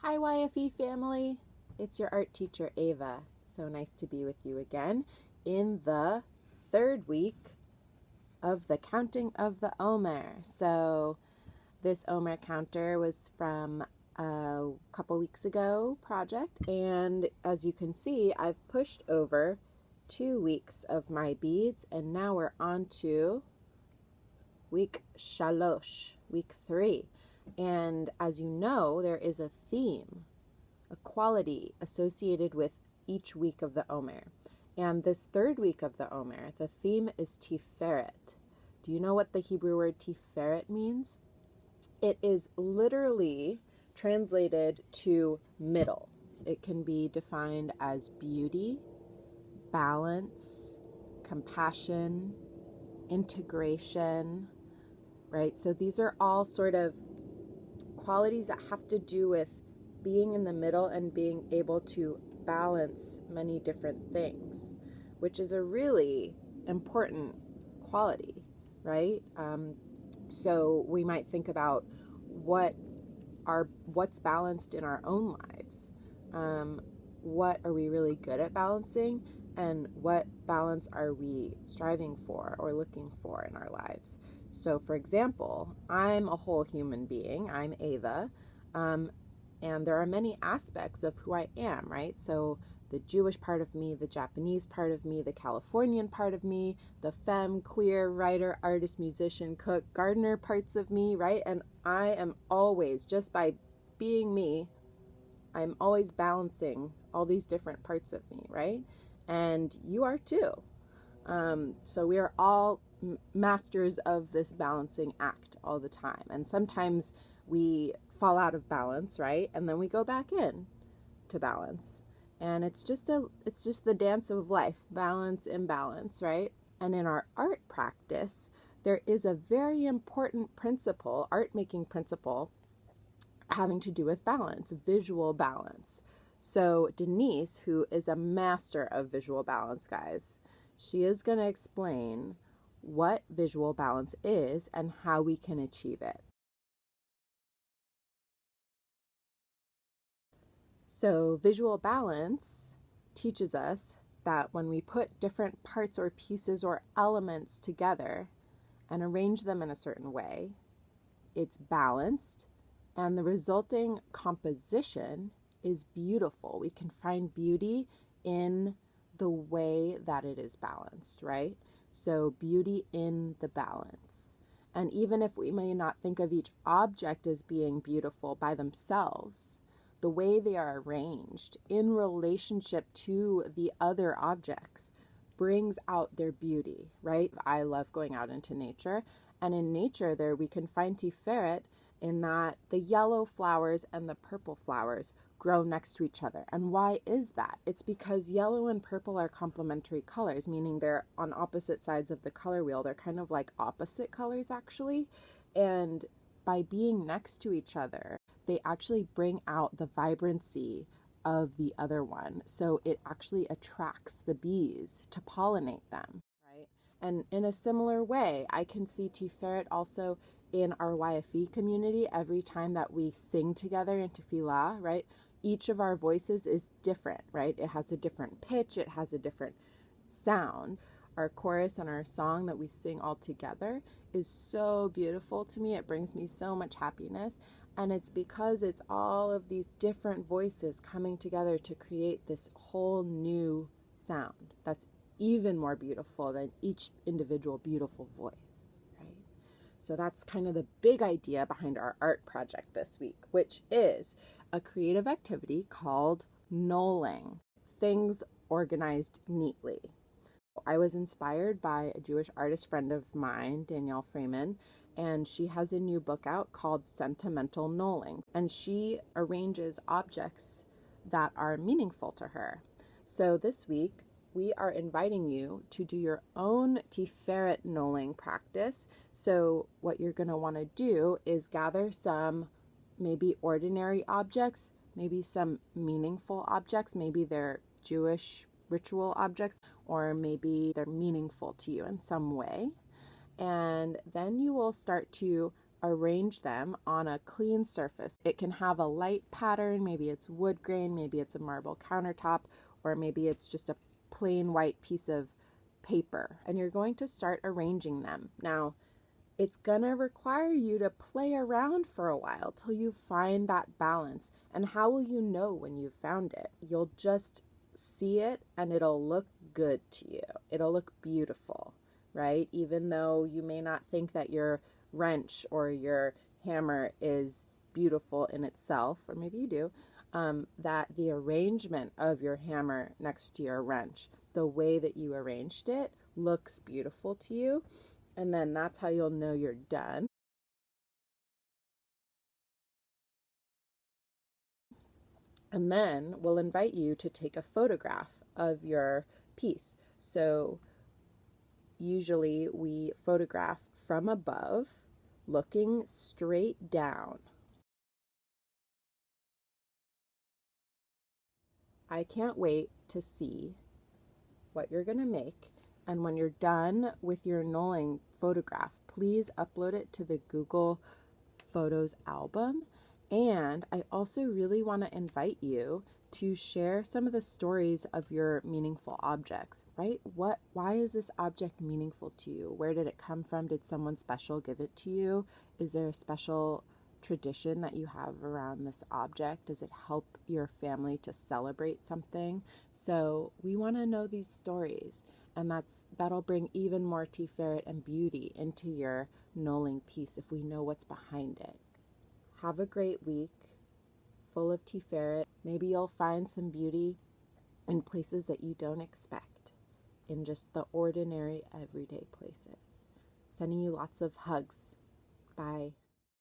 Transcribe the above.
Hi YFE family, it's your art teacher Ava. So nice to be with you again in the third week of the counting of the Omer. So this Omer counter was from a couple weeks ago project, and as you can see, I've pushed over 2 weeks of my beads, and now we're on to week shalosh, week 3. And as you know, there is a theme, a quality associated with each week of the Omer. And this third week of the Omer, the theme is Tiferet. Do you know what the Hebrew word Tiferet means? It is literally translated to middle. It can be defined as beauty, balance, compassion, integration, right? So these are all sort of qualities that have to do with being in the middle and being able to balance many different things, which is a really important quality, right? So we might think about what's balanced in our own lives. What are we really good at balancing, and what balance are we striving for or looking for in our lives? So, for example, I'm a whole human being. I'm Ava, and there are many aspects of who I am, right? So the Jewish part of me, the Japanese part of me, the Californian part of me, the femme, queer, writer, artist, musician, cook, gardener parts of me, right? And I am always, just by being me, I'm always balancing all these different parts of me, right? And you are too. So we are all masters of this balancing act all the time. And sometimes we fall out of balance, right? And then we go back in to balance. And it's just the dance of life, balance, imbalance, right? And in our art practice, there is a very important principle, art making principle, having to do with balance, visual balance. So Denise, who is a master of visual balance, guys, she is going to explain what visual balance is and how we can achieve it. So visual balance teaches us that when we put different parts or pieces or elements together and arrange them in a certain way, it's balanced, and the resulting composition is beautiful. We can find beauty in the way that it is balanced, right? So beauty in the balance. And even if we may not think of each object as being beautiful by themselves, the way they are arranged in relationship to the other objects brings out their beauty, right? I love going out into nature, and in nature there we can find Tiferet in that the yellow flowers and the purple flowers grow next to each other. And why is that? It's because yellow and purple are complementary colors, meaning they're on opposite sides of the color wheel. They're kind of like opposite colors, actually. And by being next to each other, they actually bring out the vibrancy of the other one. So it actually attracts the bees to pollinate them, right? And in a similar way, I can see Tiferet also in our YFE community. Every time that we sing together in tefillah, right? Each of our voices is different, right? It has a different pitch, it has a different sound. Our chorus and our song that we sing all together is so beautiful to me. It brings me so much happiness. And it's because it's all of these different voices coming together to create this whole new sound that's even more beautiful than each individual beautiful voice, right? So that's kind of the big idea behind our art project this week, which is a creative activity called knolling, things organized neatly. I was inspired by a Jewish artist friend of mine, Danielle Freeman, and she has a new book out called Sentimental Knolling, and she arranges objects that are meaningful to her. So this week, we are inviting you to do your own Tiferet knolling practice. So what you're going to want to do is gather some maybe ordinary objects, maybe some meaningful objects, maybe they're Jewish ritual objects, or maybe they're meaningful to you in some way. And then you will start to arrange them on a clean surface. It can have a light pattern, maybe it's wood grain, maybe it's a marble countertop, or maybe it's just a plain white piece of paper. And you're going to start arranging them. Now, it's gonna require you to play around for a while till you find that balance. And how will you know when you've found it? You'll just see it and it'll look good to you. It'll look beautiful, right? Even though you may not think that your wrench or your hammer is beautiful in itself, or maybe you do, that the arrangement of your hammer next to your wrench, the way that you arranged it, looks beautiful to you. And then that's how you'll know you're done. And then we'll invite you to take a photograph of your piece. So usually we photograph from above, looking straight down. I can't wait to see what you're going to make. And when you're done with your knolling photograph, please upload it to the Google Photos album. And I also really want to invite you to share some of the stories of your meaningful objects, right? Why is this object meaningful to you? Where did it come from? Did someone special give it to you? Is there a special tradition that you have around this object? Does it help your family to celebrate something? So we want to know these stories, and that'll bring even more Tiferet and beauty into your knolling piece if we know what's behind it. Have a great week full of Tiferet. Maybe you'll find some beauty in places that you don't expect, in just the ordinary, everyday places. Sending you lots of hugs. Bye.